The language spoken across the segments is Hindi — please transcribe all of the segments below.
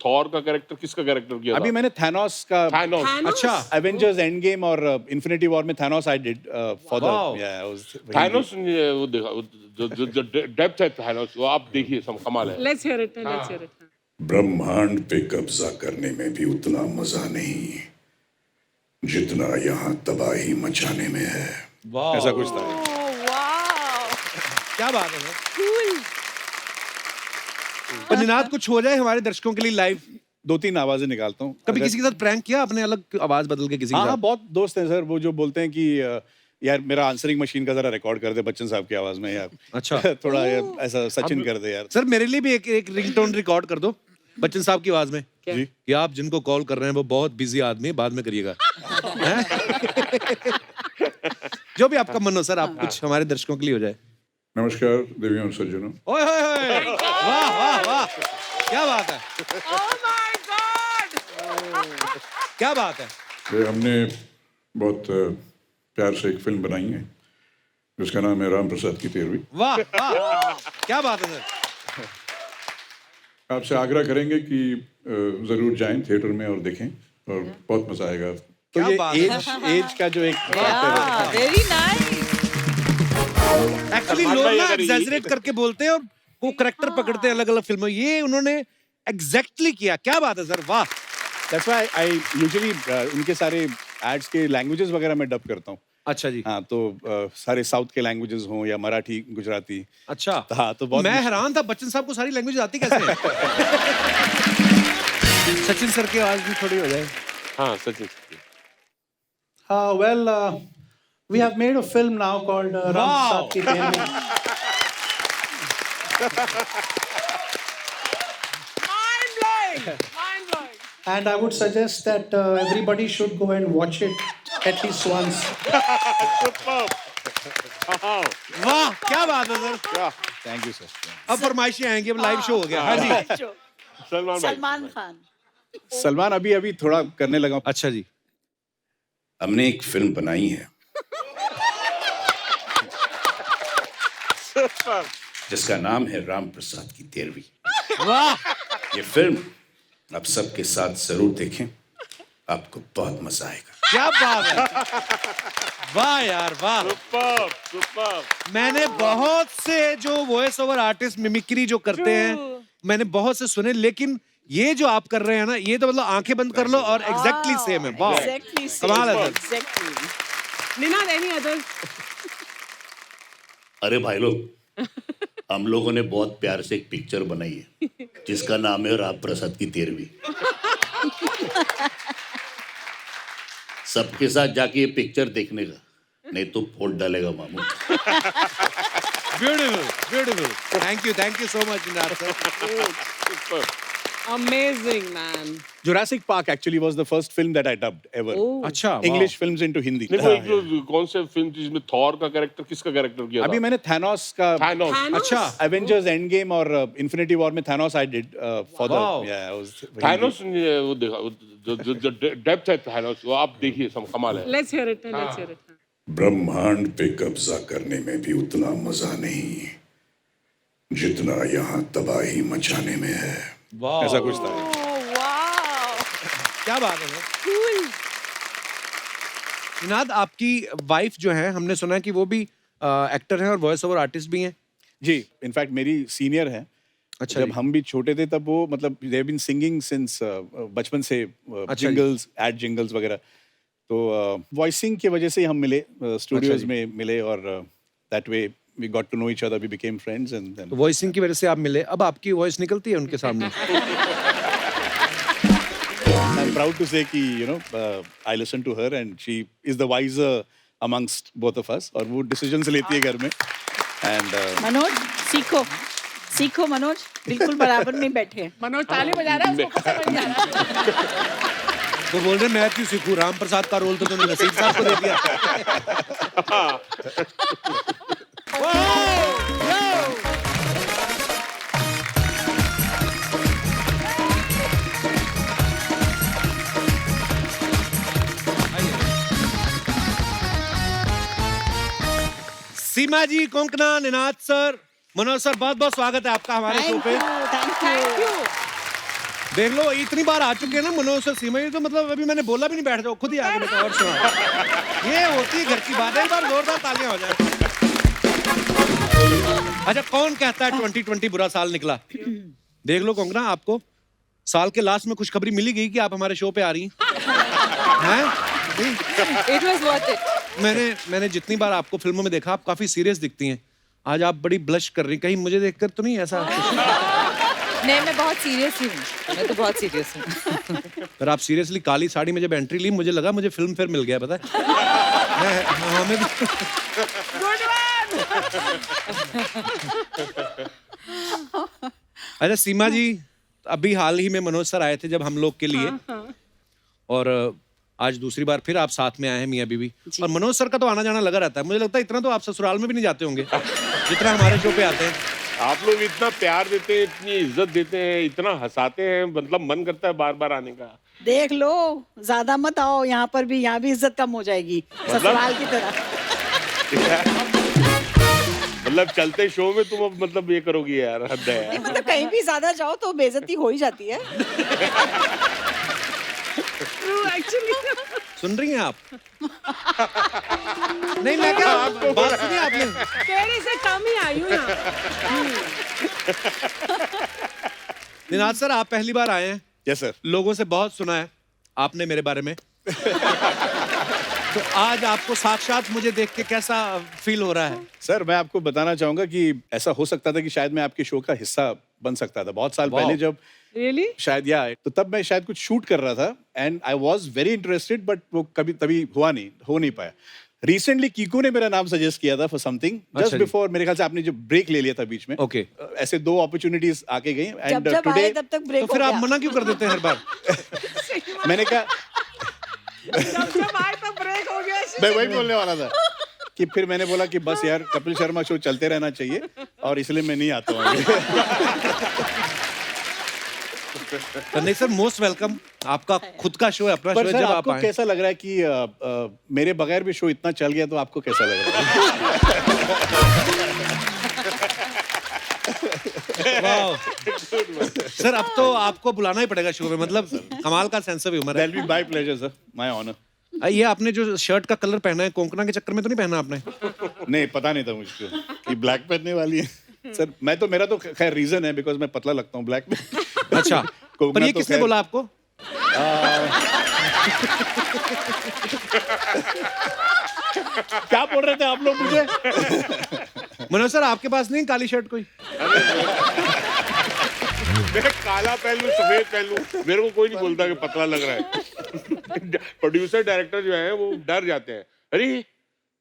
थॉर का कैरेक्टर किसका कैरेक्टर किया था? अभी मैंने थैनोस का थानोस। अच्छा एवेंजर्स एंड गेम और इन्फिनिटी वॉर में Thanos I did for the Thanos वो देखा जो डेप्थ है थानोस वो आप देखिए कमाल है। Let's hear it. Let's hear it. ब्रह्मांड पे कब्जा करने में भी उतना मजा नहीं जितना यहाँ तबाही मचाने में है। ऐसा कुछ था। Oh wow! क्या बात है सर। Cool. पर निनाद कुछ हो जाए हमारे दर्शकों के लिए लाइव। 2-3 आवाजें निकालता हूँ। कभी किसी के साथ प्रैंक किया आपने, अलग आवाज बदल के किसी के हाँ, साथ? बहुत दोस्त हैं सर वो जो बोलते हैं कि यार मेरा आंसरिंग मशीन का जरा रिकॉर्ड कर दे बच्चन साहब की आवाज में यार। अच्छा। थोड़ा ऐसा सचिन कर दे यार। सर मेरे लिए भी एक रिंगटोन रिकॉर्ड कर दो बच्चन साहब की आवाज में। जी। कि आप जिनको कॉल कर रहे हैं वो बहुत बिजी आदमी है, बाद में करिएगा। हैं? जो भी आपका मन हो सर, आप कुछ हमारे दर्शकों के लिए हो जाए। नमस्कार देवियों और सज्जनों। ओए होए होए, वाह वाह वाह, क्या बात है, Oh my God! क्या बात है। ये हमने बहुत प्यार से एक फिल्म बनाई है जिसका नाम है राम प्रसाद की 13वीं। वाह वाह, क्या बात है सर। आपसे आग्रह करेंगे कि जरूर जाएं थिएटर में और देखें और बहुत मजा आएगा। तो क्या ये बात है। एज का जो एक Yeah, very nice. एक्चुअली लोग ना एग्जैजरेट करके बोलते हैं और वो करेक्टर पकड़ते हैं अलग अलग फिल्मों, ये उन्होंने एग्जैक्टली किया। क्या बात है सर, वाह। दैट्स व्हाई आई यूजुअली इनके सारे एड्स के लैंग्वेजेस वगैरह मैं डब करता हूँ। अच्छा जी। हाँ तो सारे साउथ के लैंग्वेजेस हों या मराठी गुजराती। अच्छा। हाँ तो बहुत मैं हैरान था बच्चन साहब को सारी लैंग्वेज आती कैसे है। सचिन सर की आवाज भी थोड़ी हो जाए। हाँ Sachin. Well, we have made a film now called Ram Prasad Ki 13वीं. Mind blowing! Mind blowing! And I would suggest that everybody should go and watch it at least once. वाह क्या बात है सर। Thank you sir. अब फरमाइशें आएंगी, अब लाइव शो हो गया। हाँ जी। सलमान भाई। Salman Khan. सलमान अभी थोड़ा करने लगा। अच्छा जी। हमने एक फिल्म बनाई है जिसका नाम है राम प्रसाद की 13वीं। वाह ये फिल्म आप सबके साथ जरूर देखें, आपको बहुत मजा आएगा। क्या बात है, वाह यार वाह। Super super. मैंने बहुत से जो वॉइस ओवर आर्टिस्ट मिमिक्री जो करते हैं मैंने बहुत से सुने, लेकिन ये जो आप कर रहे हैं ना, ये तो मतलब आंखें बंद कर लो और एग्जैक्टली सेम है। वाह Exactly same. कमाल है sir. Exactly. Ninad, any others? अरे भाई लोग, हम लोगों ने बहुत प्यार से एक पिक्चर बनाई है जिसका नाम है राम प्रसाद की 13वीं। सबके साथ जाके ये पिक्चर देखने का, नहीं तो फोड़ डालेगा मामू। Beautiful beautiful, thank you so much Ninad sir. Amazing, man. Jurassic Park actually was the first film that I dubbed ever. Oh. अच्छा English films into Hindi. नहीं वो एक जो कौन से फिल्म थी जिसमें थॉर का कैरेक्टर किसका कैरेक्टर किया था? अभी मैंने थैनोस का थानोस। अच्छा एवेंजर्स एंड गेम और इन्फिनिटी वॉर में Thanos I did for Wow. The Thanos वो देखा जो डेप्थ है थानोस वो आप देखिए कमाल है। Let's hear it. Let's hear it. ब्रह्मांड पे कब्जा करने में भी उतना मजा नहीं जितना यहाँ तबाही मचाने में है। वाह ऐसा कुछ था। Oh wow! क्या बात है सर। Cool. निनाद आपकी वाइफ जो है, हमने सुना है कि वो भी एक्टर हैं और वॉइस ओवर आर्टिस्ट भी हैं। जी इनफैक्ट मेरी सीनियर है। अच्छा जब जी। हम भी छोटे थे तब वो मतलब they have been singing since बचपन से जी। जिंगल्स एड जिंगल्स वगैरह। तो वॉइसिंग की वजह से ही हम मिले स्टूडियोज जी। में मिले और that way we got to know each other, we became friends and then तो वॉइसिंग की वजह से आप मिले, अब आपकी वॉइस निकलती है उनके सामने। I am proud to say कि you know I listen to her and she is the wiser amongst both of us और वो डिसीजंस लेती है घर में एंड मनोज सीखो सीखो मनोज, बिल्कुल बराबर में बैठे। मनोज ताली बजा रहा है, उसको पता नहीं जा रहा। वो बोल रहे मैं क्यों सीखूं, राम प्रसाद का रोल तो तुमने नसीब साहब को दे दिया। सीमा जी, कोंकणा, निनाद सर, मनोज सर, बहुत बहुत स्वागत है आपका हमारे शो पे। Thank you. देख लो इतनी बार आ चुके हैं ना मनोज सर सीमा, ये तो मतलब अभी मैंने बोला भी नहीं, बैठ जाओ खुद ही आगे बताओ और सुनाओ। ये होती है घर की बात है। एक बार जोरदार तालियां हो जाए। अच्छा, कौन कहता है 2020 बुरा साल निकला? देख लो कंगना, आपको साल के लास्ट में खुशखबरी मिली गई कि आप हमारे शो पे आ रही हैं। It was worth it. मैंने जितनी बार आपको फिल्मों में देखा, आप काफी सीरियस दिखती हैं। आज आप बड़ी ब्लश कर रही, कहीं मुझे देखकर तो नहीं ऐसा? नहीं, मैं बहुत सीरियस हूँ, मैं तो बहुत सीरियस हूँ। पर आप सीरियसली काली साड़ी में जब एंट्री ली, मुझे लगा मुझे फिल्म फेयर मिल गया, पता है? हमें भी। अच्छा सीमा जी, अभी हाल ही में मनोज सर आए थे जब हम लोग के लिए, और आज दूसरी बार फिर आप साथ में आए हैं मियां बीवी। और मनोज सर का तो आना जाना लगा रहता है, मुझे लगता है इतना तो आप ससुराल में भी नहीं जाते होंगे जितना हमारे शो पे आते हैं। आप लोग इतना प्यार देते हैं, इतनी इज्जत देते हैं, इतना हंसाते हैं, मतलब मन करता है बार बार आने का। देख लो, ज्यादा मत आओ, यहाँ पर भी, यहाँ भी इज्जत कम हो जाएगी ससुराल की तरह। मतलब चलते शो में तुम अब मतलब ये करोगी यार, हद है यार। मतलब कहीं भी ज्यादा जाओ तो बेइज्जती हो ही जाती है। सुन रही हैं आप? नहीं, मैं क्या बात सुनी आपने? तेरे से कम ही आई हूँ ना। निनाद सर, आप पहली बार आए हैं। Yes sir. लोगों से बहुत सुना है आपने मेरे बारे में। तो आज आपको साक्षात मुझे देख के कैसा फील हो रहा है? सर, मैं आपको बताना चाहूंगा कि ऐसा हो सकता था कि शायद मैं आपके शो का हिस्सा बन सकता था बहुत साल पहले, जब Really? शायद तो तब मैं शायद कुछ शूट कर रहा था and I was very interested, but वो कभी तभी हो नहीं पाया। रिसेंटली कीकू ने मेरा नाम सजेस्ट किया था फॉर समथिंग जस्ट जी। बिफोर, मेरे ख्याल से आपने जो ब्रेक ले लिया था बीच में। ओके। ऐसे 2 अपॉर्चुनिटीज आके गई एंड जब टुडे आए तब तक ब्रेक तो फिर हो आप गया। मना क्यों कर देते हैं हर बार? मैंने कहा, जब आए तो ब्रेक हो गया। मैं वही बोलने वाला था कि फिर मैंने बोला कि बस यार कपिल शर्मा शो चलते रहना चाहिए और इसलिए मैं नहीं आता हूँ आगे। तो नहीं सर, मोस्ट वेलकम। आपका खुद का शो है, अपना शो पर है, सर जब आप आपको आए। कैसा कैसा लग रहा है कि मेरे बगैर भी शो इतना चल गया, तो आपको कैसा लग रहा है? सर, अब तो आपको बुलाना ही पड़ेगा शो में, मतलब कमाल का सेंस ऑफ ह्यूमर है। That'll be my pleasure, sir. My honor. ये आपने जो शर्ट का कलर पहना है, कोंकणा के चक्कर में तो नहीं पहना आपने? नहीं, पता नहीं था मुझको कि ब्लैक पहनने वाली है। सर, मेरा तो खैर रीजन है, बिकॉज मैं पतला लगता हूँ ब्लैक में। अच्छा, पर ये तो किसने खैर- बोला आपको? क्या बोल रहे थे आप लोग मुझे? मनोज सर, आपके पास नहीं काली शर्ट कोई? मैं काला पहन लूं, सफेद पहन लूं, मेरे को कोई नहीं बोलता कि पतला लग रहा है। प्रोड्यूसर डायरेक्टर जो है वो डर जाते हैं, अरे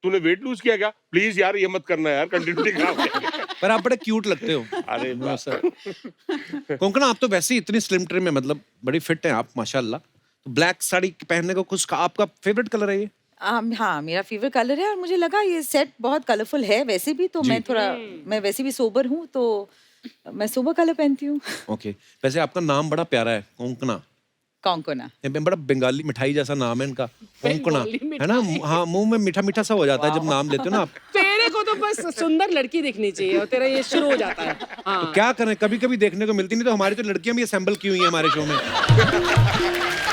तूने वेट लूज किया क्या? प्लीज यार ये मत करना यार, कंटिन्यूटी खराब हो जाएगी। पर आप बड़े क्यूट लगते हो। अरे मनोज सर, कोंकणा आप तो वैसे ही इतनी स्लिम ट्रिम में, मतलब बड़ी फिट हैं आप माशाल्लाह। तो ब्लैक साड़ी पहनने को कुछ आपका फेवरेट कलर है ये? हाँ, मेरा फेवरेट कलर है और मुझे लगा ये सेट बहुत कलरफुल है वैसे भी, तो मैं वैसे भी सोबर हूँ, तो मैं सोबर कलर पहनती हूँ। ओके। वैसे आपका नाम बड़ा प्यारा है, कोंकणा। कोंकणा। ये बड़ा बंगाली मिठाई जैसा नाम है इनका, कोंकणा, बंगाली है ना? हाँ, मुंह में मीठा मीठा सा हो जाता है जब नाम लेते हो ना आप। तेरे को तो बस सुंदर लड़की दिखनी चाहिए और तेरा ये शुरू हो जाता है। हाँ। तो क्या करें, कभी कभी देखने को मिलती नहीं, तो हमारी तो लड़कियां भी असेंबल की हुई हैं हमारे शो में।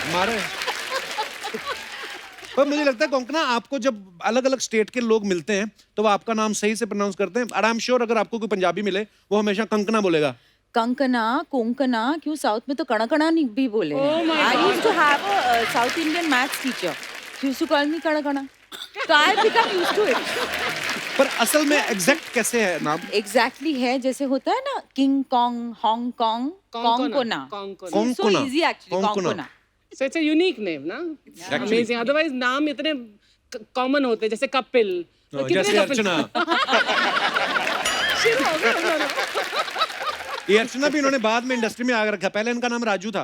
हमारे पर मुझे लगता है कोंकणा, आपको जब अलग अलग स्टेट के लोग मिलते हैं तो वो आपका नाम सही से प्रोनाउंस करते हैं। और आई एम श्योर अगर आपको कोई पंजाबी मिले, वो हमेशा कंकना बोलेगा। कंकना, कोंकणा, क्यों साउथ में तो कणकणा भी बोले। I used to have a south Indian maths teacher, she used to call me Kankana, तो I become used to it. पर असल में एग्जैक्ट कैसे है नाम? एग्जैक्टली है जैसे होता है ना, king Kong, Hong Kong, Konkona. Konkona. So easy actually, Konkona. Konkona. So it's a unique name ना? Amazing. Otherwise नाम इतने कॉमन होते हैं, जैसे कपिल। तो कितने जैसे कपिल- अर्चना। शुरू हो गया हम दोनों। ये अर्चना भी इन्होंने बाद में इंडस्ट्री में आकर रखा, पहले इनका नाम राजू था।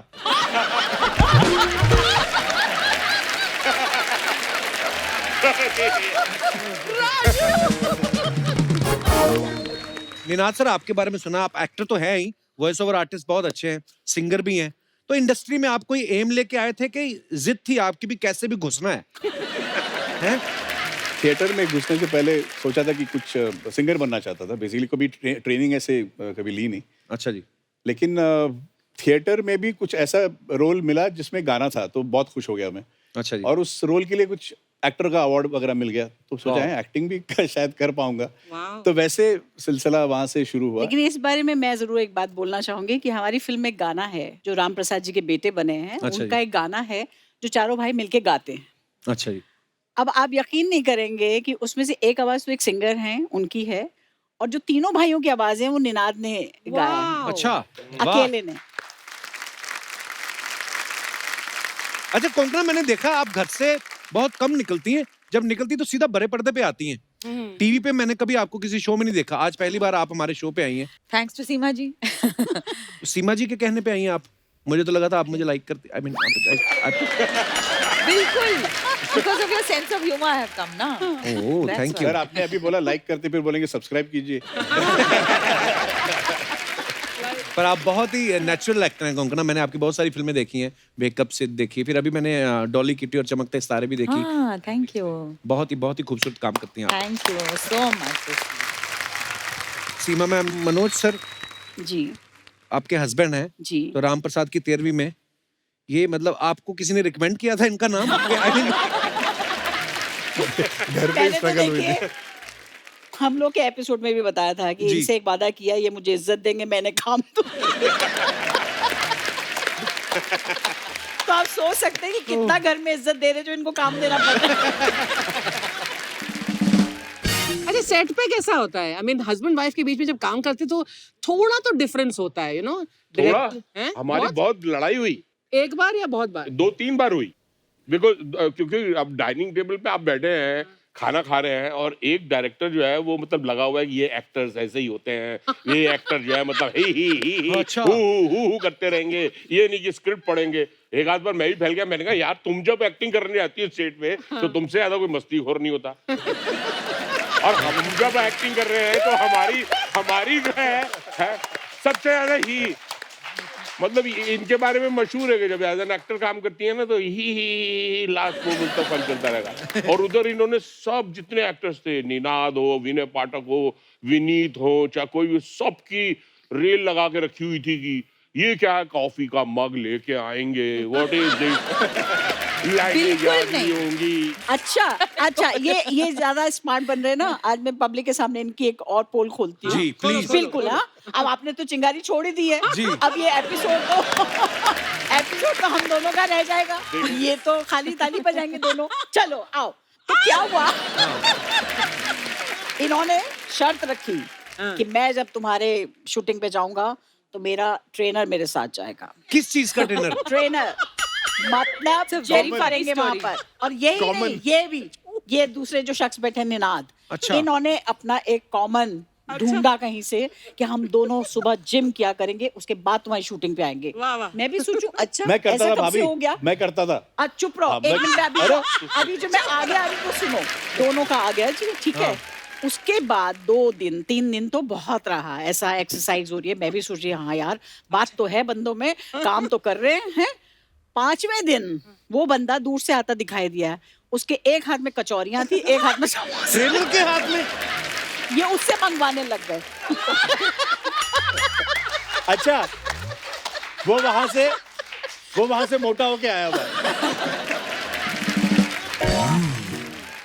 निनाद सर, आपके बारे में सुना, आप एक्टर तो हैं ही, वॉइस ओवर आर्टिस्ट बहुत अच्छे हैं, सिंगर भी हैं। तो इंडस्ट्री में आप कोई एम लेके आए थे कि जिद थी आपकी भी कैसे भी घुसना है? हैं? थिएटर में घुसने से पहले सोचा था कि कुछ सिंगर बनना चाहता था। बेसिकली कभी ट्रेनिंग ऐसे कभी ली नहीं, अच्छा जी। लेकिन थिएटर में भी कुछ ऐसा रोल मिला जिसमें गाना था, तो बहुत खुश हो गया मैं। अच्छा जी। और उस रोल के लिए कुछ एक्टर का अवार्ड वगैरह मिल गया, तो सोचा है एक्टिंग भी शायद कर पाऊंगा। तो वैसे सिलसिला वहां से शुरू हुआ। लेकिन इस बारे में मैं जरूर एक बात बोलना चाहूंगी कि हमारी फिल्म में एक गाना है जो राम प्रसाद जी के बेटे बने हैं, अच्छा उनका जी। एक गाना है जो चारों भाई मिलके गाते हैं। अच्छा जी। अब आप यकीन नहीं करेंगे कि उसमें से एक आवाज तो एक सिंगर हैं उनकी है, और जो तीनों भाइयों की आवाज है वो निनाद ने गाया है, अच्छा, वाह। अकेले ने। अच्छा कोंकणा, मैंने देखा आप घर से बहुत कम निकलती हैं, जब निकलती तो सीधा बड़े पर्दे पे आती हैं। टीवी पे मैंने कभी आपको किसी शो में नहीं देखा, आज पहली बार आप हमारे शो पे आई हैं। थैंक्स टू सीमा जी। सीमा जी के कहने पे आई हैं आप? मुझे तो लगा था आप मुझे लाइक करते, आई मीन बिल्कुल, because of your sense of humour I have come ना। ओह That's थैंक यू। सर आपने अभी बोला लाइक करते, फिर बोलेंगे सब्सक्राइब कीजिए। पर आप बहुत ही नेचुरल एक्टर हैं कोंकणा, मैंने आपकी बहुत सारी फिल्में देखी हैं, वेकअप से देखी, फिर अभी मैंने डॉली किटी और चमकते सितारे भी देखी। हाँ, थैंक यू, बहुत ही खूबसूरत काम करती हैं आप। Thank you so much. Seema ma'am, Manoj sir ji आपके हस्बैंड हैं, जी। तो राम प्रसाद की 13वीं में ये मतलब आपको किसी ने रिकमेंड किया था इनका नाम? I mean, घर पे पहले तो स्ट्रगल हुई देखिए, हम लोग के एपिसोड में भी बताया था कि जी। इनसे एक वादा किया, ये मुझे इज्जत देंगे, मैंने काम तो तो आप सोच सकते हैं कि कितना घर में इज्जत दे रहे जो इनको काम देना पड़ रहा है। अच्छा, सेट पे कैसा होता है? आई मीन हस्बैंड वाइफ के बीच में जब काम करते तो थोड़ा तो डिफरेंस होता है, यू नो? थोड़ा हमारी बहुत लड़ाई हुई, एक बार या बहुत बार? 2-3 बार हुई। बिकॉज क्योंकि अब डाइनिंग टेबल पे आप बैठे हैं, खाना खा रहे हैं, और एक डायरेक्टर जो है वो मतलब लगा हुआ है कि ये एक्टर्स ऐसे ही होते हैं, ये एक्टर जो है मतलब ही अच्छा। हु करते रहेंगे, ये नहीं कि स्क्रिप्ट पढ़ेंगे। एक आध बार मैं भी फैल गया, मैंने कहा यार तुम जब एक्टिंग करने आती है स्टेज पे तो तुमसे ज्यादा कोई मस्तीखोर नहीं होता। और हम जब एक्टिंग कर रहे हैं तो हमारी जो है सबसे ज्यादा ही मतलब इनके बारे में मशहूर है कि जब एज एन एक्टर काम करती है ना तो ही लास्ट मोमेंट तक फन चलता रहेगा। और उधर इन्होंने सब जितने एक्टर्स थे, निनाद हो, विनय पाठक हो, विनीत हो, चाहे कोई भी, सबकी रेल लगा के रखी हुई थी कि ये क्या है, कॉफी का मग लेके आएंगे, व्हाट इज दिस, लाइटें बिल्कुल जली नहीं। होंगी। अच्छा, ये ज्यादा स्मार्ट बन रहे हैं ना। आज मैं पब्लिक के सामने इनकी एक और पोल खोलती हूँ। जी, please। बिल्कुल। हाँ, अब आपने तो चिंगारी छोड़ ही दी है जी। अब ये एपिसोड तो हम दोनों का रह जाएगा। ये तो खाली ताली बजाएंगे दोनों। चलो आओ। तो क्या हुआ, इन्होंने शर्त रखी कि मैं जब तुम्हारे शूटिंग पे जाऊंगा तो मेरा ट्रेनर मेरे साथ जाएगा। किस चीज का ट्रेनर? ट्रेनर मतलब जेरी करेंगे वहां पर। और यही नहीं, ये दूसरे जो शख्स बैठे निनाद, अच्छा। इन्होंने अपना एक कॉमन ढूंढा कहीं से कि हम दोनों सुबह जिम किया करेंगे, उसके बाद तुम्हारी शूटिंग पे आएंगे। वाह, वाह। मैं भी सोचूं अच्छा मैं करता ऐसा था कब भाभी, से हो गया? मैं करता था। आज चुप रहो, हाँ, एक मैं- मिनट। अभी जो मैं आ गया, अभी तो सुनो, दोनों का आ गया जी, ठीक है। उसके बाद 2 दिन 3 दिन तो बहुत रहा ऐसा, एक्सरसाइज हो रही है, मैं भी सोच रही हाँ यार बात तो है बंदों में, काम तो कर रहे हैं। 5वें दिन वो बंदा दूर से आता दिखाई दिया, उसके एक हाथ में कचौरियां थी, एक हाथ में समोसे। ट्रेनर के हाथ में? ये उससे मंगवाने लग गए। अच्छा, वो वहां से मोटा होके आया हुआ है।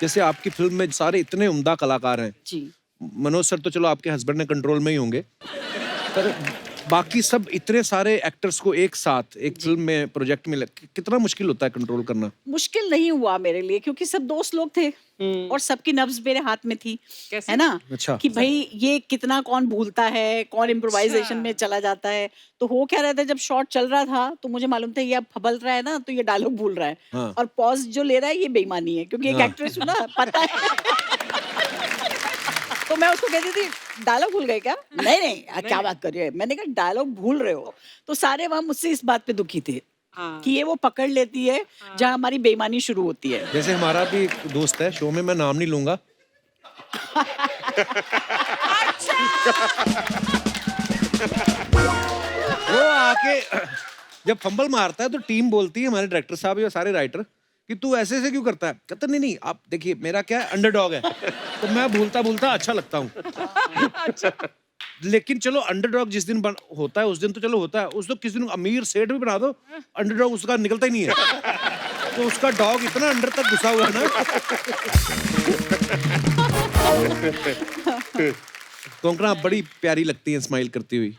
जैसे आपकी फिल्म में सारे इतने उम्दा कलाकार हैं, जी मनोज सर तो चलो आपके हस्बैंड ने कंट्रोल में ही होंगे, पर बाकी सब इतने सारे एक्टर्स को एक साथ एक फिल्म में प्रोजेक्ट में कितना मुश्किल होता है कंट्रोल करना? मुश्किल नहीं हुआ मेरे लिए, क्योंकि सब दोस्त लोग थे और सबकी नब्ज मेरे हाथ में थी। कैसे? है ना? अच्छा। कि भाई ये कितना कौन भूलता है, कौन इम्प्रोवाइजेशन में चला जाता है। तो हो क्या रहा था, जब शॉट चल रहा था तो मुझे मालूम था ये अब फबल रहा है ना, तो ये डायलॉग भूल रहा है। हाँ। और पॉज जो ले रहा है ये बेईमानी है, क्योंकि एक एक्ट्रेस हूँ ना, पता है। तो मैं उसको कहती थी डायलॉग भूल गए क्या? नहीं क्या बात कर रही है। मैंने कहा डायलॉग भूल रहे हो। तो सारे वहां मुझसे इस बात पे दुखी थे कि ये वो पकड़ लेती है जहां हमारी बेईमानी शुरू होती है। जैसे हमारा भी एक दोस्त है शो में, मैं नाम नहीं लूंगा, वो आके जब फंबल मारता है तो टीम बोलती है, हमारे डायरेक्टर साहब या सारे राइटर, कि तू ऐसे क्यों करता है? कहता नहीं आप देखिए मेरा क्या है, अंडरडॉग है, तो मैं भूलता अच्छा लगता हूँ। लेकिन चलो अंडरडॉग जिस दिन होता है उस दिन तो चलो होता है, उस दिन किसी दिन अमीर सेठ भी बना दो, अंडरडॉग उसका निकलता ही नहीं है। तो उसका डॉग इतना अंदर तक घुसा हुआ है ना। कोंकणा आप बड़ी प्यारी लगती हैं स्माइल करती हुई।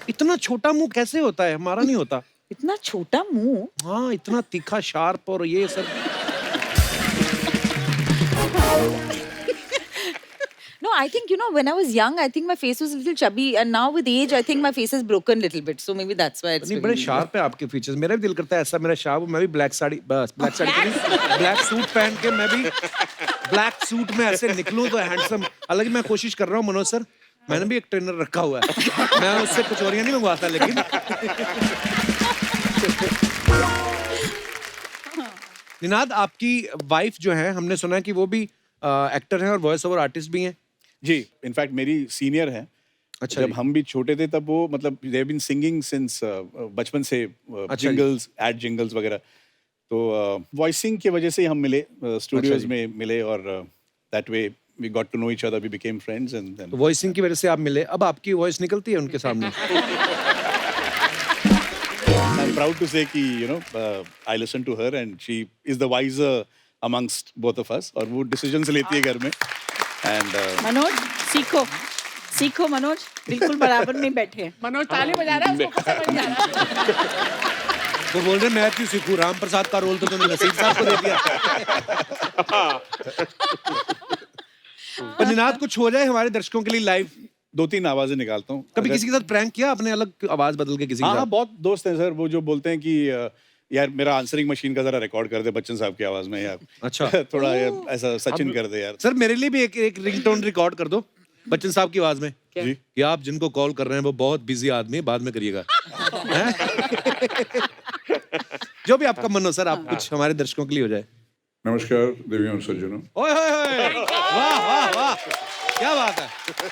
इतना छोटा मुंह कैसे होता है? हमारा नहीं होता इतना छोटा मुंह। हाँ, इतना तीखा शार्प और ये सब। No, I think, you know, when I was young, I think my face was a little chubby, and now with age, I think my face has broken a little bit. So maybe that's why it's. नहीं, बड़े शार्प है आपके फीचर्स। मेरा भी दिल करता है ऐसा मेरा शार्प, मैं भी ब्लैक साड़ी, बस ब्लैक साड़ी तो नहीं, ब्लैक सूट पहन के मैं भी ब्लैक सूट में ऐसे निकलूं तो हैंडसम। हालांकि मैं कोशिश कर रहा हूँ मनोज सर, मैंने भी एक ट्रेनर रखा हुआ है, मैं उससे कचौरियां नहीं मंगवाता, लेकिन निनाद आपकी वाइफ जो है, हमने सुना है कि वो भी एक्टर हैं और वॉइस ओवर आर्टिस्ट भी हैं। जी, इनफैक्ट मेरी सीनियर है। अच्छा, जब हम भी छोटे थे तब वो मतलब they have been singing since बचपन से, जिंगल्स, एड जिंगल्स वगैरह। तो वॉइसिंग की वजह से ही हम मिले, स्टूडियोज में मिले, और that way we got to know each other, we became friends, and then voicing की वजह से आप मिले। अब आपकी वॉइस निकलती है उनके सामने? I am proud to say कि you know I listen to her and she is the wiser amongst both of us, और वो डिसीजंस लेती है घर में। एंड मनोज सीखो सीखो मनोज, बिल्कुल बराबर नहीं बैठे। मनोज ताली बजा रहा है, उसको पता नहीं जा रहा। वो बोल रहे मैं क्यों सीखूं, राम प्रसाद का रोल तो तुमने नसीब साहब को दे दिया। पर निनाद कुछ हो जाए हमारे दर्शकों के लिए लाइव। 2-3 आवाजें निकालता हूँ। कभी किसी के साथ प्रैंक किया आपने, अलग आवाज बदल के किसी के हाँ, साथ? बहुत दोस्त हैं सर, वो जो बोलते हैं कि यार मेरा आंसरिंग मशीन का जरा रिकॉर्ड कर दे बच्चन साहब की आवाज में यार। अच्छा। थोड़ा ऐसा सचिन कर दे यार। सर मेरे लिए भी एक रिंगटोन रिकॉर्ड कर दो बच्चन साहब की आवाज में। जी, कि आप जिनको कॉल कर रहे हैं वो बहुत बिजी आदमी है, बाद में करिएगा। हैं? जो भी आपका मन हो सर, आप कुछ हमारे दर्शकों के लिए हो जाए। नमस्कार देवियों और सज्जनों। ओए होए होए, वाह वाह वाह, क्या बात है,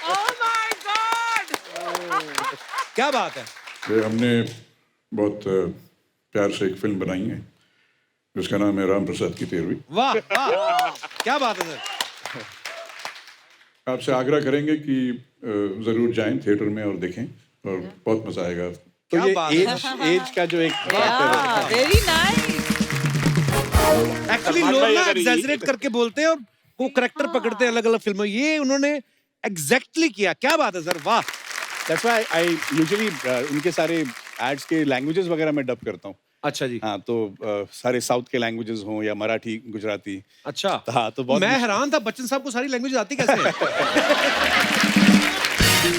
Oh my God! क्या बात है। ये हमने बहुत प्यार से एक फिल्म बनाई है जिसका नाम है राम प्रसाद की 13वीं। वाह वाह, क्या बात है सर। आपसे आग्रह करेंगे कि जरूर जाएं थिएटर में और देखें, और बहुत मजा आएगा। तो क्या ये बात है। एज का जो एक वेरी नाइस। एक्चुअली लोग ना एग्जैजरेट करके बोलते हैं और वो करेक्टर पकड़ते हैं अलग अलग फिल्मों, ये उन्होंने एग्जैक्टली किया। क्या बात है सर, वाह। दैट्स व्हाई आई यूजुअली उनके सारे एड्स के लैंग्वेजेस वगैरह मैं डब करता हूँ। अच्छा जी। हाँ, तो सारे साउथ के लैंग्वेजेस हों या मराठी, गुजराती। अच्छा। हाँ, तो बहुत मैं हैरान था बच्चन साहब को सारी लैंग्वेज आती कैसे है।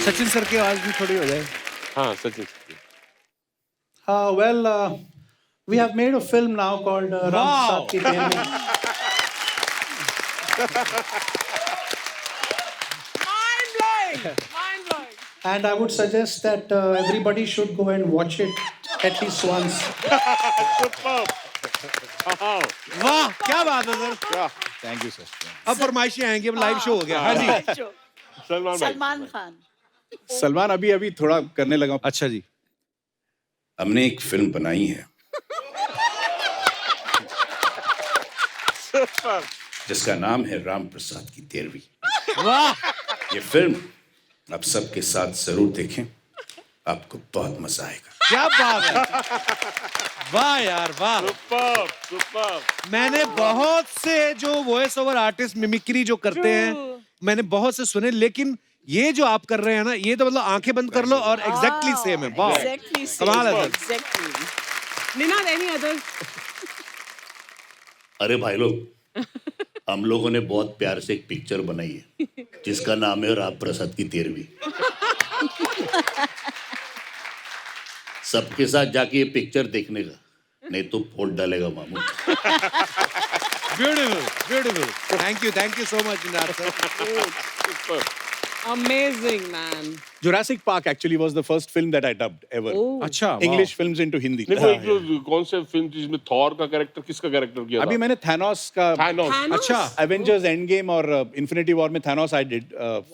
सचिन सर की आवाज भी थोड़ी हो जाए। हाँ Sachin. Well, we have made a film now called Ram Prasad Ki 13वीं. Mind blowing! Mind blowing! And I would suggest that everybody should go and watch it at least once. वाह, क्या बात है सर। Thank you sir. अब फरमाइशें आएंगी, अब लाइव शो हो गया। हाँ जी। सलमान भाई। सलमान खान। सलमान अभी थोड़ा करने लगा। अच्छा जी। हमने एक फिल्म बनाई है जिसका नाम है राम प्रसाद की 13वीं। वाह, ये फिल्म आप सबके साथ जरूर देखें, आपको बहुत मजा आएगा। क्या बात है। वाह यार वाह। Superb, superb. मैंने बहुत से जो वॉइस ओवर आर्टिस्ट मिमिक्री जो करते हैं, मैंने बहुत से सुने, लेकिन ये जो आप कर रहे हैं ना, ये तो मतलब आंखें बंद कर लो और एग्जैक्टली सेम है। वाह, Exactly same. कमाल है sir. Exactly. Ninad, any others? अरे भाई लोग, हम लोगों ने बहुत प्यार से एक पिक्चर बनाई है जिसका नाम है राम प्रसाद की 13वीं। सबके साथ जाके ये पिक्चर देखने का, नहीं तो फोड़ डालेगा मामू। Beautiful beautiful, thank you so much Ninad sir. Amazing, man. Jurassic Park actually was the first film that I dubbed ever. अच्छा, English films into Hindi. नहीं, वो एक जो कौन से फिल्म थी जिसमें थॉर का कैरेक्टर, किसका कैरेक्टर किया था? अभी मैंने Thanos का Thanos। अच्छा। Avengers Endgame और Infinity War में Thanos I did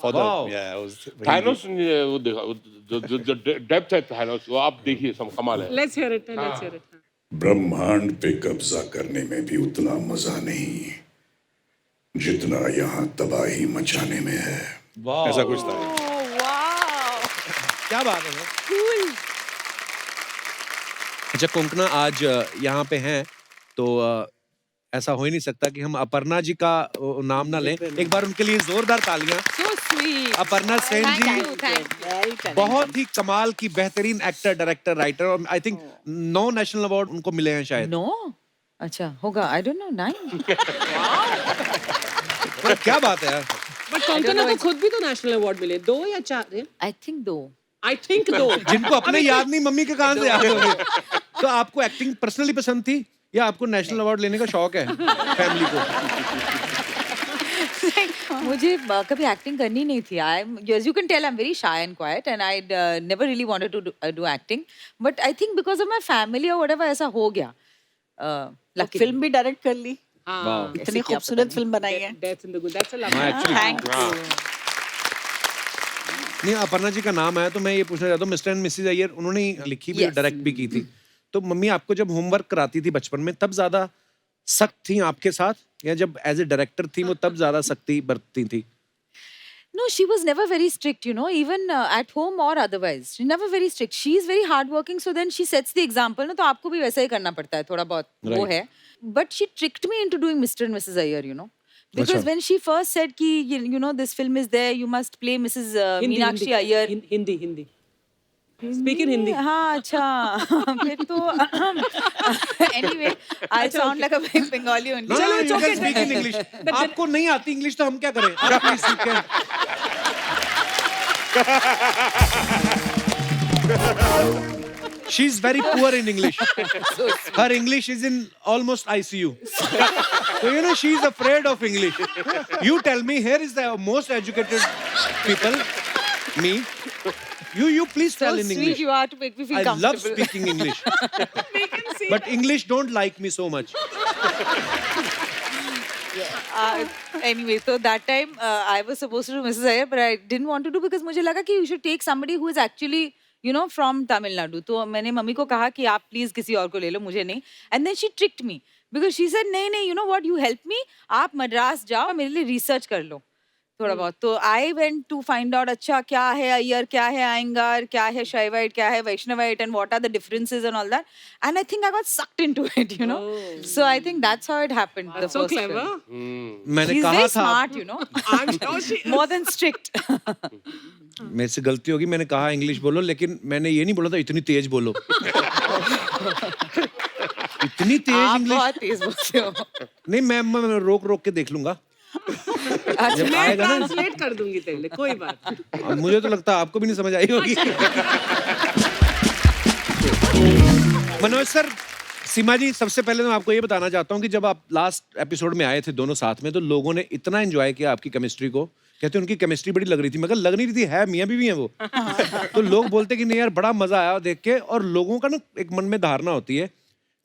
for the Wow. yeah I was Thanos ने वो देखा, जो डेप्थ है Thanos, वो आप देखिए, कमाल है। Let's hear it. Let's hear it. ब्रह्मांड पे कब्जा करने में भी उतना मजा नहीं जितना यहाँ तबाही मचाने में है। ऐसा कुछ था। क्या बात है। अच्छा कोंकणा आज यहाँ पे हैं तो ऐसा हो ही नहीं सकता कि हम अपर्णा जी का नाम ना लें। एक बार उनके लिए जोरदार तालियां। So sweet. Aparna Sen Thank ji you, thank you. बहुत ही कमाल की बेहतरीन एक्टर, डायरेक्टर, राइटर और आई थिंक 9 नेशनल अवार्ड उनको मिले हैं शायद। No? अच्छा होगा, I don't know, 9. पर क्या बात है यार। बट कोंकणा को खुद भी तो नेशनल अवार्ड मिले, 2 या 4 है? I think 2. I think 2। जिनको अपने याद नहीं, मम्मी के कहां से याद होंगे। तो आपको एक्टिंग पर्सनली पसंद थी या आपको नेशनल अवार्ड लेने का शौक है फैमिली को? मुझे कभी एक्टिंग करनी नहीं थी। as you can tell, I'm very shy and quiet, and I never really wanted to do acting. But I think because of my family or whatever, ऐसा हो गया। Luckily. फिल्म भी डायरेक्ट कर ली, हाँ, इतनी खूबसूरत फिल्म बनाई है। Death in the Good, that's a lovely। Thank you. नहीं, अपर्णा जी का नाम है तो मैं ये पूछना चाहता हूँ, मिस्टर एंड मिसेस अय्यर उन्होंने ही लिखी भी, Yes. डायरेक्ट भी की थी। तो मम्मी आपको जब होमवर्क कराती थी बचपन में तब ज्यादा सख्त थी आपके साथ, या जब एज ए डायरेक्टर थी वो तब ज्यादा सख्ती बरतती थी? No, she was never very strict, you know, even at home or otherwise. She never very strict. She is very hardworking, so then she sets the example. ना तो आपको भी वैसा ही करना पड़ता है, थोड़ा बहुत वो है. But she tricked me into doing Mr. and Mrs. Iyer, you know. Because when she first said कि you know this film is there, you must play Mrs. Meenakshi Iyer. Hindi speak in Hindi। हाँ अच्छा फिर तो anyway I sound like a Bengali only. No, you can speak in English. आपको नहीं आती इंग्लिश तो हम क्या करें? आप please speak in- She's very poor in English. Her English is in almost ICU. So you know she's afraid of English. You tell me, here is the most educated people, me. You please tell So in sweet English. you are to make me feel I comfortable. love speaking English. But English don't like me so much. Anyway, so that time I was supposed to do Mrs. Iyer, but I didn't want to do because मुझे लगा कि you should take somebody who is actually, you know, from Tamil Nadu. तो मैंने मम्मी को कहा कि आप please किसी और को ले लो, मुझे नहीं. And then she tricked me because she said नहीं, you know what, you help me, आप मद्रास जाओ मेरे लिए research कर लो थोड़ा बहुत. तो I went to find out अच्छा क्या है अय्यर, क्या है आयंगार, क्या है शैवाइट, क्या है Vaishnavite, and what are the differences and all that. And I think I got sucked into it, you know. So I think that's how it happened. That's the so first clever। film. मैंने She's कहा very था smart, you know. I'm sure she is। More than strict. मेरे से गलती होगी, मैंने कहा इंग्लिश बोलो, लेकिन मैंने ये नहीं बोला था इतनी तेज बोलो। इतनी तेज आप इंग्लिश बहुत तेज बोलते हो. नहीं, मैं रोक के देख लूंगा जब मैं आएगा ना। ट्रांसलेट कर दूंगी तेरे लिए, कोई बात नहीं। अब मुझे तो लगता है आपको भी नहीं समझ आई होगी। मनोज सर, सीमा जी, सबसे पहले तो मैं आपको ये बताना चाहता हूँ कि जब आप लास्ट एपिसोड में आए थे दोनों साथ में, तो लोगों ने इतना एंजॉय किया आपकी केमिस्ट्री को, कहते उनकी केमिस्ट्री बड़ी लग रही थी, मगर लग नहीं रही थी, है मियाँ बीवी हैं वो। तो लोग बोलते कि नहीं यार बड़ा मजा आया देख के, और लोगों का ना एक मन में धारणा होती है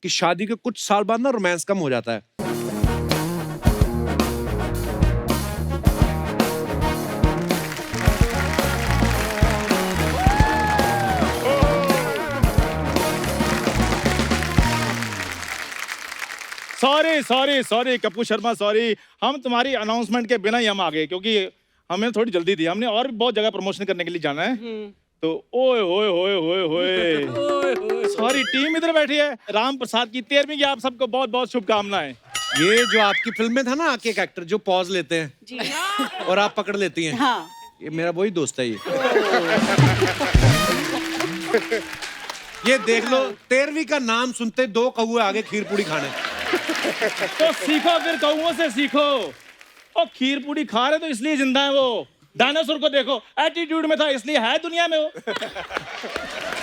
कि शादी के कुछ साल बाद ना रोमांस कम हो जाता है। सॉरी कपूर शर्मा, सॉरी, हम तुम्हारी अनाउंसमेंट के बिना ही हम आ गए क्योंकि हमें थोड़ी जल्दी थी, हमने और भी बहुत जगह प्रमोशन करने के लिए जाना है। तो ओए होए होए होए होए सारी टीम इधर बैठी है। राम प्रसाद की 13वीं की आप सबको बहुत बहुत शुभकामनाएं। ये जो आपकी फिल्म में था ना एक एक्टर जो पॉज लेते हैं और आप पकड़ लेती हैं, हाँ। ये मेरा वही दोस्त है ये देख लो, 13वीं का नाम सुनते 2 कौवे आगे खीर पूड़ी खाने। तो सीखो, फिर कौओं से सीखो। और खीर पूड़ी खा रहे तो इसलिए जिंदा है वो। डायनासोर को देखो, एटीट्यूड में था इसलिए है दुनिया में वो।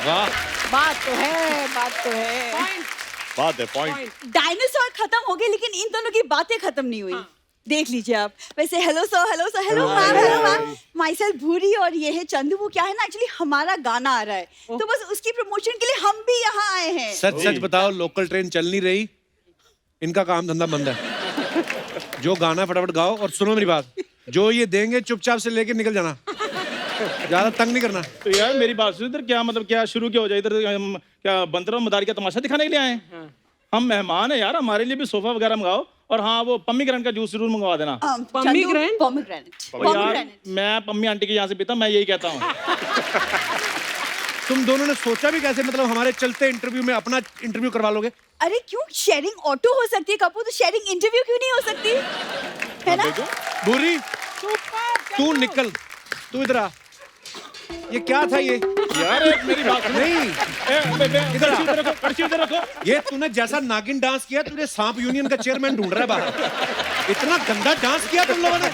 वाह, बात तो है, बात तो है। बात है, पॉइंट। डायनासोर खत्म हो गए लेकिन इन दोनों की बातें खत्म नहीं हुई। देख लीजिए आप। वैसे hello sir, hello ma'am, my self भूरी, और ये है चंदू। वो क्या है ना, एक्चुअली हमारा गाना आ रहा है तो बस उसकी प्रमोशन के लिए हम भी यहाँ आए हैं। सच सच बताओ, लोकल ट्रेन चल नहीं रही, इनका काम धंधा बंद है। जो गाना फटाफट गाओ, और सुनो मेरी बात, जो ये देंगे चुपचाप से लेके निकल जाना, ज्यादा तंग नहीं करना। तो यार मेरी बात सुन, इधर क्या मतलब, क्या शुरू क्या हो जाए इधर? हम क्या बंदरों मदारी का तमाशा दिखाने के लिए आए हैं? हम मेहमान है यार, हमारे लिए भी सोफा वगैरह मंगाओ, और हाँ वो पम्मी ग्रैंड का जूस जरूर मंगवा देना। पोमीग्रेनेट। यार मैं पम्मी आंटी के यहाँ से पीता, मैं यही कहता हूँ। तुम दोनों ने सोचा भी कैसे, मतलब हमारे चलते इंटरव्यू में अपना इंटरव्यू करवा लोगे? अरे क्यों, शेयरिंग ऑटो हो सकती है कपूर, तो शेयरिंग इंटरव्यू क्यों नहीं हो सकती, है ना? भूरी तू निकल, तू इधर आ। ये क्या था ये? यार एक मेरी बात सुनो। नहीं इधर रखो, पर्ची इधर रखो। ये तूने जैसा नागिन डांस किया, तुझे सांप यूनियन का चेयरमैन ढूंढ रहा है बाहर। इतना गंदा डांस किया तुम लोगों ने।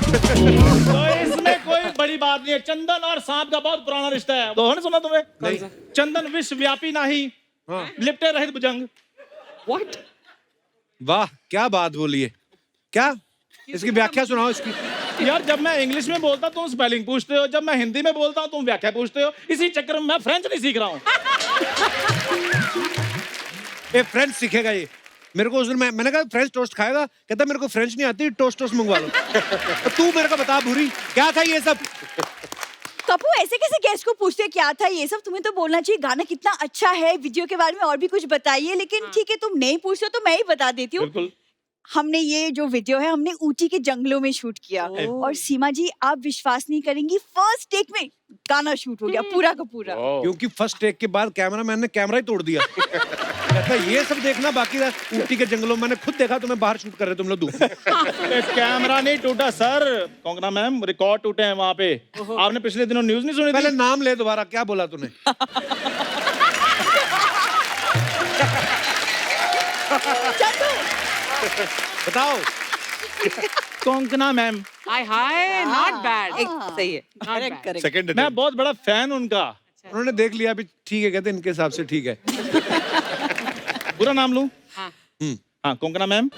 तो इसमें कोई बड़ी बात नहीं है, चंदन और सांप का बहुत पुराना रिश्ता है, तो ने सुना तुम्हें? नहीं। चंदन विश्वव्यापी नाही, लिपटे रहित भुजंग। What? वाह क्या बात बोली है, क्या इसकी व्याख्या सुनाओ इसकी। यार जब मैं इंग्लिश में बोलता हूँ तुम स्पेलिंग पूछते हो, जब मैं हिंदी में बोलता हूँ तुम व्याख्या पूछते हो, इसी चक्कर में मैं फ्रेंच नहीं सीख रहा हूँ। ये फ्रेंच सीखेगा ये। मेरे को उस दिन मैंने कहा फ्रेंच टोस्ट खाएगा, कहता मेरे को फ्रेंच नहीं आती, टोस्ट मंगवा लो। तो तू मेरे को बता भूरी क्या था ये सब? कपू ऐसे कैसे गेस्ट को पूछते हैं क्या था ये सब, तुम्हें तो बोलना चाहिए गाना कितना अच्छा है, वीडियो के बारे में और भी कुछ बताइए, लेकिन ठीक है तुम नहीं पूछते हो तो मैं ही बता देती हूँ। बिल्कुल। हमने ये जो वीडियो है हमने ऊटी के जंगलों में शूट किया, और सीमा जी आप विश्वास नहीं करेंगी, फर्स्ट टेक में गाना शूट हो गया पूरा का पूरा। क्योंकि फर्स्ट टेक के बाद कैमरामैन ने कैमरा ही तोड़ दिया। कहता ये सब देखना बाकी था, ऊटी के जंगलों में मैंने खुद देखा तुम्हें बाहर शूट कर रहे तुम लोग दूर। कैमरा नहीं टूटा सर, कंगना मैम रिकॉर्ड टूटे हैं वहाँ पे। आपने पिछले दिनों न्यूज नहीं सुनी? पहले नाम ले दोबारा, क्या बोला तूने? बताओ। Kangana ma'am. Hi not bad. सही है। Not bad. सेकंड मैं बहुत बड़ा फैन उनका। उन्होंने देख लिया अभी, ठीक है कहते इनके हिसाब से ठीक है। पूरा नाम लूं? हाँ. हाँ कंगना मैम।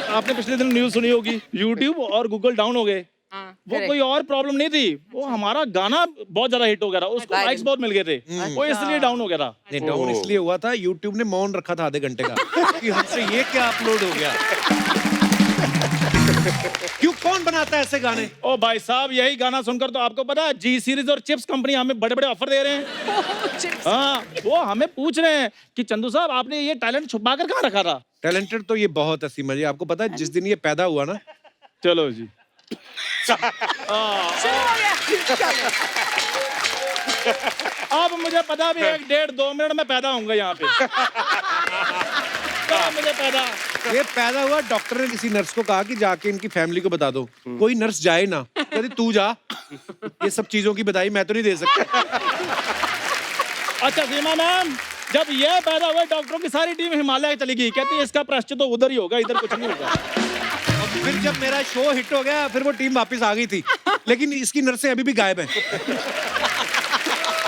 आपने पिछले दिन न्यूज सुनी होगी, यूट्यूब और गूगल डाउन हो गए। हाँ. वो कोई और प्रॉब्लम नहीं थी, वो हमारा गाना बहुत ज्यादा हिट हो गया था, उसको लाइक्स बहुत मिल गए थे, वो इसलिए डाउन हो गया था। नहीं डाउन इसलिए हुआ था, यूट्यूब ने मौन रखा था आधे घंटे का कि हमसे ये क्या अपलोड हो गया। क्यों, कौन बनाता है ऐसे गाने? ओ भाई साहब यही गाना सुनकर तो आपको पता है जी सीरीज और चिप्स कंपनी हमें बड़े बड़े ऑफर दे रहे हैं। हाँ वो हमें पूछ रहे हैं कि चंदू साहब आपने ये टैलेंट छुपा कर कहाँ रखा था? टैलेंटेड तो ये बहुत है सीमा जी, आपको पता है जिस दिन ये पैदा हुआ ना। चलो जी। अब मुझे पता भी 1, 1.5, 2 मिनट में पैदा होऊंगा यहाँ पे। मुझे पैदा ये पैदा हुआ, डॉक्टर ने किसी नर्स को कहा कि जाके इनकी फैमिली को बता दो। कोई नर्स जाए ना, कहती तू जा, ये सब चीजों की बधाई मैं तो नहीं दे सकता। अच्छा सीमा मैम, जब ये पैदा हुआ डॉक्टरों की सारी टीम हिमालय चली गई, कहती है इसका प्रश्न तो उधर ही होगा, इधर कुछ नहीं होगा। फिर जब मेरा शो हिट हो गया, फिर वो टीम वापस आ गई थी, लेकिन इसकी नर्सें अभी भी गायब हैं।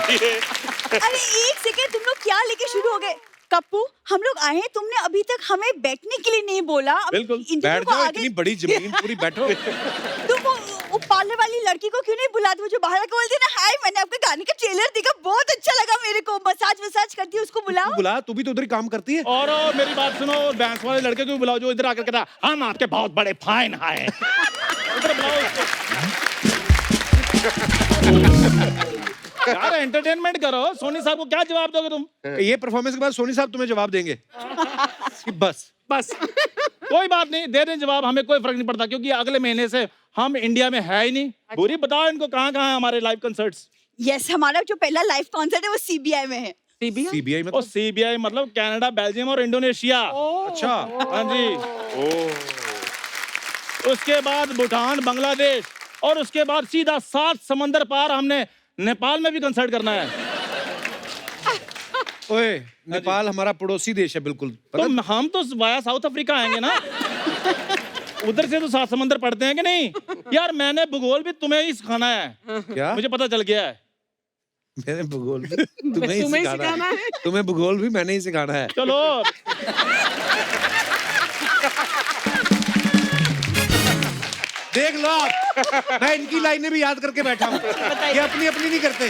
अरे एक सेकेंड, तुम लोग क्या लेके शुरू हो गए? कप्पू हम लोग आए हैं, तुमने अभी तक हमें बैठने के लिए नहीं बोला। बिल्कुल बैठ जाओ, इतनी बड़ी जमीन पूरी बैठो। तुम वो पार्लर वाली लड़की को क्यों नहीं बुलाते, वो जो बाहर आके बोलती है ना हाय मैंने आपके गाने का ट्रेलर देखा बहुत अच्छा लगा मेरे को, मसाज करती है, उसको बुलाओ। बुला, तू भी तो उधर ही काम करती है। और मेरी बात सुनो, डांस वाले लड़के को भी बुलाओ जो इधर आकर कहता है हम आपके बहुत बड़े फैन हैं। उधर बुलाओ उसको। यार एंटरटेनमेंट करो। सोनी साहब को क्या जवाब दोगे तुम? ये परफॉर्मेंस के बाद सोनी साहब तुम्हें जवाब देंगे कि बस कोई बात नहीं, दे दें जवाब, हमें कोई फर्क नहीं पड़ता, क्योंकि अगले महीने से हम इंडिया में है ही नहीं। बुरी बताओ इनको कहाँ कहाँ है हमारे लाइव कंसर्ट्स? यस, हमारा जो पहला लाइव कॉन्सर्ट है वो सीबीआई में है। सीबीआई मतलब? सीबीआई मतलब कनाडा, बेल्जियम और इंडोनेशिया। अच्छा हाँ जी। उसके बाद भूटान, बांग्लादेश, और उसके बाद सीधा 7 समंदर पार हमने नेपाल में भी कंसर्ट करना है। ओए, नेपाल हमारा पड़ोसी देश है बिल्कुल। तो हम तो वाया साउथ अफ्रीका आएंगे ना। उधर से तो 7 समंदर पड़ते हैं कि नहीं? यार मैंने भूगोल भी तुम्हें ही सिखाना है। क्या? मुझे पता चल गया है। मैंने भूगोल भी तुम्हें ही सिखाना है। तुम्हें भूगोल भी मैंने ही सिखाना है। चलो देख लो आप, मैं इनकी लाइनें भी याद करके बैठा हूँ, ये अपनी अपनी नहीं करते।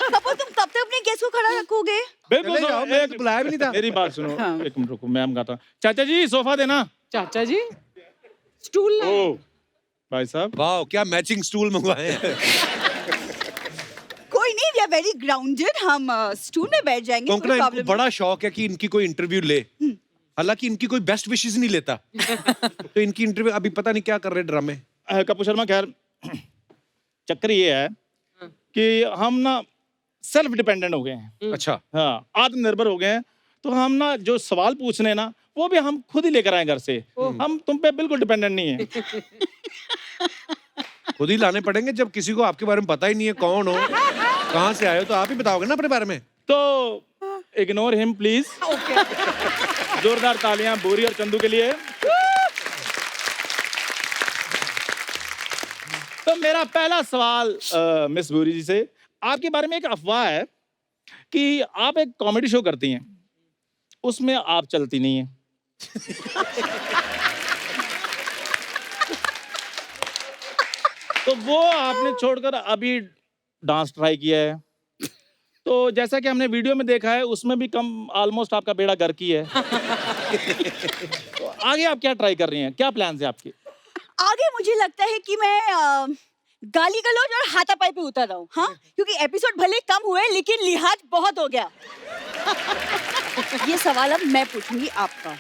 कपूर तुम कब तक अपने गेस्ट को खड़ा रखोगे? बिल्कुल चले जाओ, मैंने तो बुलाया भी नहीं था। मेरी बात सुनो, एक मिनट रुको, मैम गाता। चाचा जी सोफा देना। चाचा जी स्टूल लाए। भाई साहब वाह, क्या मैचिंग स्टूल मंगवाए हैं। कोई नहीं, वी आर वेरी ग्राउंडेड, हम स्टूल में बैठ जाएंगे। कोंकणा इनको बड़ा शौक है कि इनकी कोई इंटरव्यू ले, हालांकि इनकी कोई बेस्ट विशेस नहीं लेता। तो इनकी इंटरव्यू अभी पता नहीं क्या कर रहे ड्रामे। कपूर शर्मा, खैर चक्कर ये है कि हम ना सेल्फ डिपेंडेंट हो गए हैं। अच्छा। हाँ, आत्मनिर्भर हो गए हैं। तो हम ना जो सवाल पूछने हैं ना, वो भी हम खुद ही लेकर आए घर से। हम तुम पे बिल्कुल डिपेंडेंट नहीं है। खुद ही लाने पड़ेंगे जब किसी को आपके बारे में पता ही नहीं है कौन हो, कहाँ से आए हो, तो आप ही बताओगे ना अपने बारे में। तो इग्नोर हिम प्लीज। जोरदार तालियां बोरी और चंदू के लिए। तो मेरा पहला सवाल मिस बोरी जी से, आपके बारे में एक अफवाह है कि आप एक कॉमेडी शो करती हैं, उसमें आप चलती नहीं हैं। तो वो आपने छोड़कर अभी डांस ट्राई किया है। तो जैसा कि हमने वीडियो में देखा है, उसमें भी कम ऑलमोस्ट आपका बेड़ा गर्क ही है। तो आगे आप क्या ट्राई कर रही हैं, क्या प्लान्स है आपके? आगे मुझे लगता है कि मैं गाली गलौज और हाथापाई पे उतर रहा हूँ। हाँ, क्योंकि एपिसोड भले कम हुए लेकिन लिहाज बहुत हो गया। ये सवाल अब मैं पूछूंगी आपका।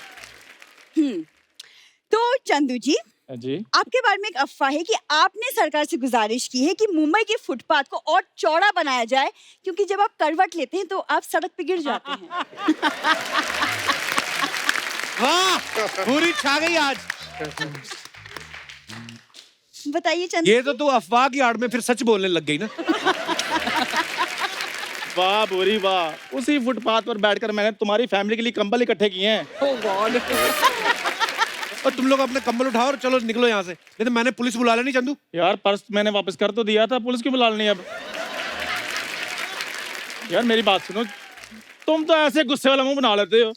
तो चंदू जी, आपके बारे में एक अफवाह है कि आपने सरकार से गुजारिश की है कि मुंबई के फुटपाथ को और चौड़ा बनाया जाए, क्योंकि जब आप करवट लेते हैं तो आप सड़क पे गिर जाते हैं। वाह, पूरी छा गई आज। बताइए चंदू। ये तो तू अफवाह की आड़ में फिर सच बोलने लग गई ना। वाह बोरी वाह, उसी फुटपाथ पर बैठकर मैंने तुम्हारी फैमिली के लिए कंबल इकट्ठे किए हैं। ओह गॉड। और तुम लोग अपने कंबल उठाओ और चलो निकलो यहाँ से, नहीं तो मैंने पुलिस बुला लेनी। चंदू यार पर्स मैंने वापस कर तो दिया था, पुलिस क्यों बुला लेनी अब? यार मेरी बात सुनो, तुम तो ऐसे गुस्से वाला मुंह बना लेते हो।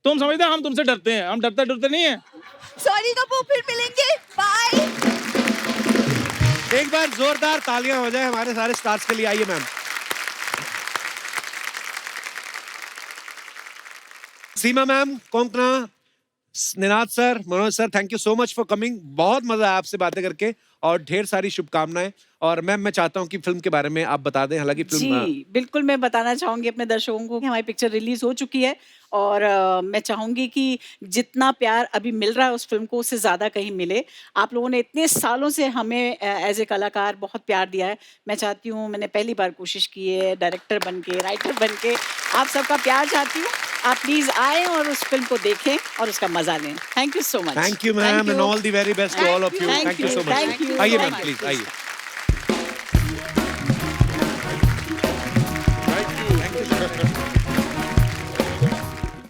तुम समझते हो हम तुमसे डरते हैं? हम डरते नहीं है। सॉरी कपूर, फिर मिलेंगे, बाय। एक बार जोरदार तालियां हो जाए हमारे सारे स्टार्स के लिए। आइए ma'am. Seema ma'am, Konkona, Ninad sir, Manoj sir, thank you so much for coming. बहुत मजा आया आपसे बातें करके और ढेर सारी शुभकामनाएं। और मैम मैं चाहता हूं कि फिल्म के बारे में आप बता दें। हालांकि फिल्म जी बिल्कुल मैं बताना चाहूंगी अपने दर्शकों को कि हमारी पिक्चर रिलीज हो चुकी है और मैं चाहूंगी कि जितना प्यार अभी मिल रहा है उस फिल्म को, उससे ज़्यादा कहीं मिले। आप लोगों ने इतने सालों से हमें एज ए कलाकार बहुत प्यार दिया है। मैं चाहती हूँ, मैंने पहली बार कोशिश की है डायरेक्टर बन के, राइटर बन के, आप सबका प्यार चाहती हूँ। आप प्लीज आए और उस फिल्म को देखें और उसका मजा लें। Thank you so much. Thank you ma'am and all the very best to all of you. Thank you so much. आइए मैम प्लीज आइए। Thank you.